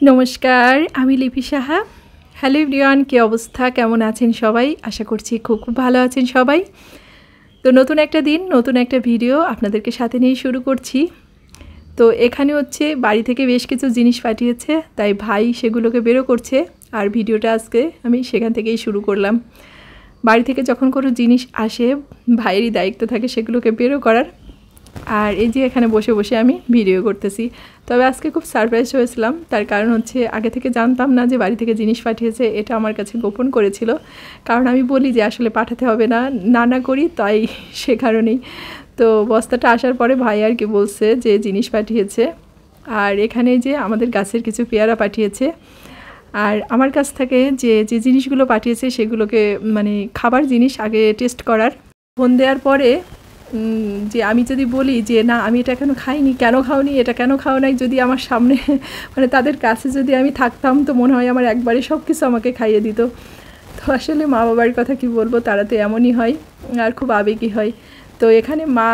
নমস্কার, আমি লিপি সাহা। হ্যালো এভরিওয়ান, কী অবস্থা, কেমন আছেন সবাই? আশা করছি খুব ভালো আছেন সবাই। তো নতুন একটা দিন, নতুন একটা ভিডিও আপনাদেরকে সাথে নিয়ে শুরু করছি। তো এখানে হচ্ছে বাড়ি থেকে বেশ কিছু জিনিস পাঠিয়েছে, তাই ভাই সেগুলোকে বেরো করছে। আর ভিডিওটা আজকে আমি সেখান থেকেই শুরু করলাম। বাড়ি থেকে যখন কোনো জিনিস আসে, ভাইয়েরই দায়িত্ব থাকে সেগুলোকে বেরো করার। আর এই যে এখানে বসে বসে আমি ভিডিও করতেছি। তবে আজকে খুব সারপ্রাইজ হয়েছিলাম, তার কারণ হচ্ছে আগে থেকে জানতাম না যে বাড়ি থেকে জিনিস পাঠিয়েছে, এটা আমার কাছে গোপন করেছিল। কারণ আমি বলি যে আসলে পাঠাতে হবে না, না করি, তাই সে কারণেই। তো বস্তাটা আসার পরে ভাই আর কি বলছে যে জিনিস পাঠিয়েছে। আর এখানে যে আমাদের গাছের কিছু পেয়ারা পাঠিয়েছে। আর আমার কাছ থেকে যে যে জিনিসগুলো পাঠিয়েছে সেগুলোকে মানে খাবার জিনিস আগে টেস্ট করার। ফোন দেওয়ার পরে যে আমি যদি বলি যে না আমি এটা কেন খাইনি, কেন খাওনি, এটা কেন খাও নাই, যদি আমার সামনে মানে তাদের কাছে যদি আমি থাকতাম, তো মনে হয় আমার একবারে সব কিছু আমাকে খাইয়ে দিত। তো আসলে মা বাবার কথা কি বলবো, তারা তো এমনই হয় আর খুব আবেগী হয়। তো এখানে মা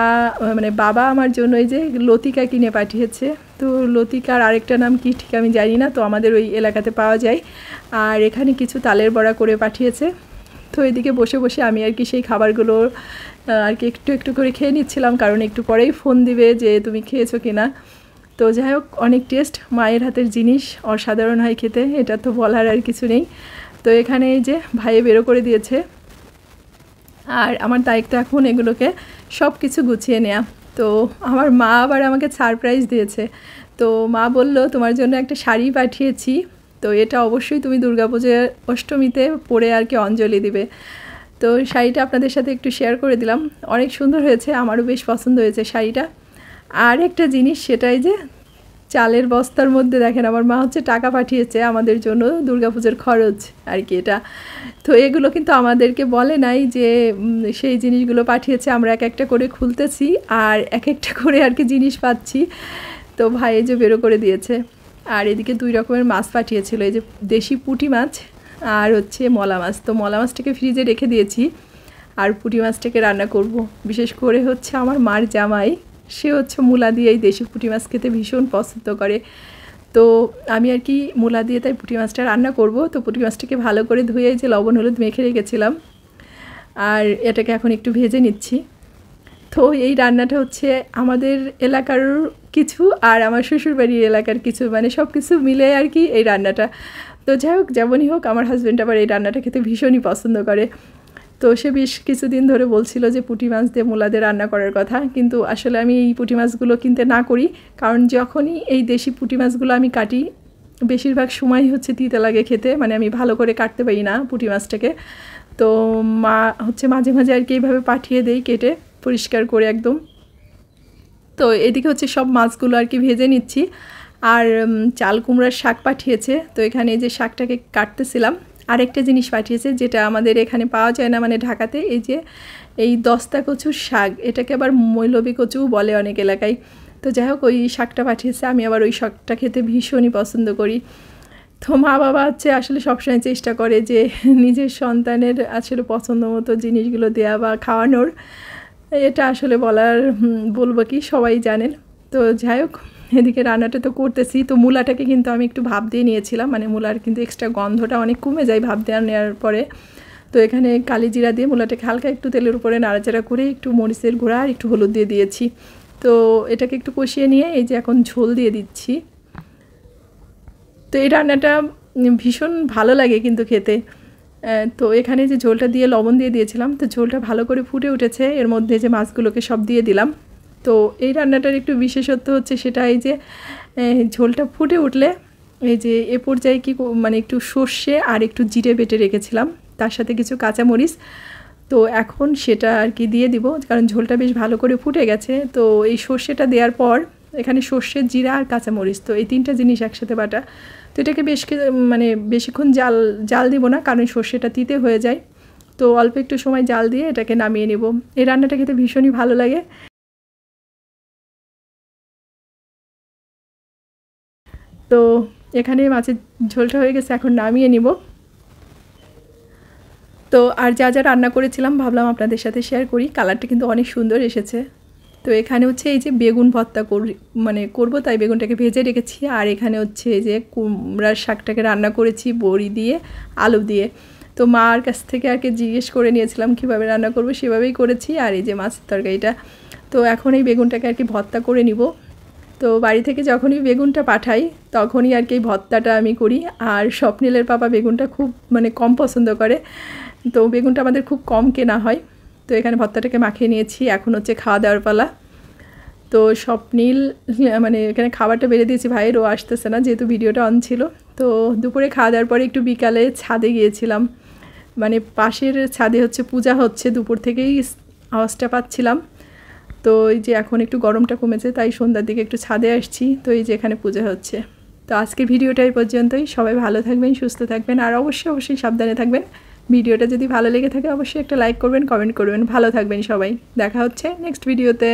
মানে বাবা আমার জন্য এই যে লতিকা কিনে পাঠিয়েছে। তো লতিকার আরেকটা নাম কি ঠিক আমি জানি না, তো আমাদের ওই এলাকাতে পাওয়া যায়। আর এখানে কিছু তালের বড়া করে পাঠিয়েছে। তো এদিকে বসে বসে আমি আর কি সেই খাবারগুলো আর কি একটু একটু করে খেয়ে নিচ্ছিলাম, কারণ একটু পরেই ফোন দিবে যে তুমি খেয়েছো কি না। তো যাই হোক, অনেক টেস্ট, মায়ের হাতের জিনিস অসাধারণ হয় খেতে, এটা তো বলার আর কিছু নেই। তো এখানে এই যে ভাইয়ে বেরো করে দিয়েছে, আর আমার দায়িত্ব এখন এগুলোকে সব কিছু গুছিয়ে নেওয়া। তো আমার মা আবার আমাকে সারপ্রাইজ দিয়েছে। তো মা বলল তোমার জন্য একটা শাড়ি পাঠিয়েছি, তো এটা অবশ্যই তুমি দুর্গাপূজার অষ্টমীতে পরে আর কি অঞ্জলি দিবে। তো শাড়িটা আপনাদের সাথে একটু শেয়ার করে দিলাম, অনেক সুন্দর হয়েছে, আমারও বেশ পছন্দ হয়েছে শাড়িটা। আর একটা জিনিস, সেটাই যে চালের বস্তার মধ্যে দেখেন আমার মা হচ্ছে টাকা পাঠিয়েছে আমাদের জন্য দুর্গাপূজার খরচ আর কি এটা। তো এগুলো কিন্তু আমাদেরকে বলে নাই যে সেই জিনিসগুলো পাঠিয়েছে, আমরা এক একটা করে খুলতেছি আর এক একটা করে আর কি জিনিস পাচ্ছি। তো ভাই এই যে বেরো করে দিয়েছে। আর এদিকে 2 রকমের মাছ পাঠিয়েছিল, এই যে দেশি পুঁটি মাছ আর হচ্ছে মলা মাছ। তো মলা মাছটাকে ফ্রিজে রেখে দিয়েছি, আর পুঁটি মাছটাকে রান্না করব। বিশেষ করে হচ্ছে আমার মার জামাই, সে হচ্ছে মূলা দিয়ে এই দেশি পুঁটি মাছ খেতে ভীষণ পছন্দ করে। তো আমি আর কি মূলা দিয়ে তাই পুঁটি মাছটা রান্না করব। তো পুঁটি মাছটাকে ভালো করে ধুয়ে যে লবণ হলুদ মেখে রেখেছিলাম, আর এটাকে এখন একটু ভেজে নিচ্ছি। তো এই রান্নাটা হচ্ছে আমাদের এলাকার কিছু আর আমার শ্বশুরবাড়ির এলাকার কিছু, মানে সব কিছু মিলে আর কি এই রান্নাটা। তো যাই হোক, যেমনই হোক, আমার হাজব্যান্ড আবার এই রান্নাটা খেতে ভীষণই পছন্দ করে। তো সে বেশ কিছুদিন ধরে বলছিল যে পুঁটি মাছ দিয়ে মূলা দিয়ে রান্না করার কথা, কিন্তু আসলে আমি এই পুঁটি মাছগুলো কিনতে না করি, কারণ যখনই এই দেশি পুঁটি মাছগুলো আমি কাটি, বেশিরভাগ সময় হচ্ছে তিতে লাগে খেতে, মানে আমি ভালো করে কাটতে পারি না পুঁটি মাছটাকে। তো মা হচ্ছে মাঝে মাঝে আর কি এইভাবে পাঠিয়ে দেই কেটে পরিষ্কার করে একদম। তো এদিকে হচ্ছে সব মাছগুলো আর কি ভেজে নিচ্ছি। আর চাল কুমড়ার শাক পাঠিয়েছে, তো এখানে এই যে শাকটাকে কাটতেছিলাম। আরেকটা জিনিস পাঠিয়েছে যেটা আমাদের এখানে পাওয়া যায় না, মানে ঢাকাতে, এই যে এই দস্তা কচুর শাক, এটাকে আবার মৈলবী কচু বলে অনেক এলাকায়। তো যাই হোক, ওই শাকটা পাঠিয়েছে, আমি আবার ওই শাকটা খেতে ভীষণই পছন্দ করি। তো মা বাবা হচ্ছে আসলে সবসময় চেষ্টা করে যে নিজের সন্তানের আসলে পছন্দ মতো জিনিসগুলো দেওয়া বা খাওয়ানোর, এটা আসলে বলবো কি, সবাই জানেন। তো যাই হোক, এদিকে রান্নাটা তো করতেছি। তো মূলাটাকে কিন্তু আমি একটু ভাপ দিয়ে নিয়েছিলাম, মানে মূলার কিন্তু এক্সট্রা গন্ধটা অনেক কমে যায় ভাপ নেওয়ার পরে। তো এখানে কালি জিরা দিয়ে মূলাটাকে হালকা একটু তেলের উপরে নাড়াচাড়া করে একটু মরিচের গুঁড়া আর একটু হলুদ দিয়ে দিয়েছি। তো এটাকে একটু কষিয়ে নিয়ে এই যে এখন ঝোল দিয়ে দিচ্ছি। তো এই রান্নাটা ভীষণ ভালো লাগে কিন্তু খেতে। তো এখানে যে ঝোলটা দিয়ে লবণ দিয়ে দিয়েছিলাম, তো ঝোলটা ভালো করে ফুটে উঠেছে, এর মধ্যে যে মাছগুলোকে সব দিয়ে দিলাম। তো এই রান্নাটার একটু বিশেষত্ব হচ্ছে সেটা এই যে ঝোলটা ফুটে উঠলে এই যে এ পর্যায়ে কি মানে একটু সর্ষে আর একটু জিরে বেটে রেখেছিলাম, তার সাথে কিছু কাঁচামরিচ। তো এখন সেটা আর কি দিয়ে দিব, কারণ ঝোলটা বেশ ভালো করে ফুটে গেছে। তো এই সর্ষেটা দেওয়ার পর এখানে সর্ষে, জিরা আর কাঁচামরিচ, তো এই 3টা জিনিস একসাথে বাটা। তো এটাকে মানে বেশিক্ষণ জাল দিব না, কারণ সর্ষেটা তিতে হয়ে যায়। তো অল্প একটু সময় জাল দিয়ে এটাকে নামিয়ে নেব। এই রান্নাটা খেতে ভীষণই ভালো লাগে। তো এখানে মাছের ঝোলটা হয়ে গেছে, এখন নামিয়ে নিব। তো আর যা যা রান্না করেছিলাম ভাবলাম আপনাদের সাথে শেয়ার করি। কালারটা কিন্তু অনেক সুন্দর এসেছে। তো এখানে হচ্ছে এই যে বেগুন ভর্তা করব, তাই বেগুনটাকে ভেজে রেখেছি। আর এখানে হচ্ছে এই যে কুমড়ার শাকটাকে রান্না করেছি বড়ি দিয়ে আলু দিয়ে। তো মার কাছ থেকে আর কি জিজ্ঞেস করে নিয়েছিলাম কীভাবে রান্না করব, সেভাবেই করেছি। আর এই যে মাছের তরকারিটা, তো এখন এই বেগুনটাকে আর কি ভর্তা করে নিব। তো বাড়ি থেকে যখনই বেগুনটা পাঠাই তখনই আর কি এই ভর্তাটা আমি করি। আর স্বপ্নিলের পাপা বেগুনটা খুব কম পছন্দ করে, তো বেগুনটা আমাদের খুব কম কেনা হয়। তো এখানে ভর্তাটাকে মাখিয়ে নিয়েছি, এখন হচ্ছে খাওয়া দাওয়ার পালা। তো স্বপ্নিল এখানে খাবারটা বেড়ে দিয়েছি ভাইয়ের, ও আসতেছে না যেহেতু ভিডিওটা অন ছিল। তো দুপুরে খাওয়া দাওয়ার পরে একটু বিকালে ছাদে গিয়েছিলাম, পাশের ছাদে হচ্ছে পূজা হচ্ছে, দুপুর থেকেই আওয়াজটা পাচ্ছিলাম। তো এই যে এখন একটু গরমটা কমেছে তাই সন্ধ্যার দিকে একটু ছাদে আসছি। তো এই যে এখানে পূজা হচ্ছে। তো আজকের ভিডিওটা এই পর্যন্তই। সবাই ভালো থাকবেন, সুস্থ থাকবেন, আর অবশ্যই সাবধানে থাকবেন। ভিডিওটা যদি ভালো লেগে থাকে অবশ্যই একটা লাইক করবেন, কমেন্ট করবেন। ভালো থাকবেন সবাই, দেখা হচ্ছে নেক্সট ভিডিওতে।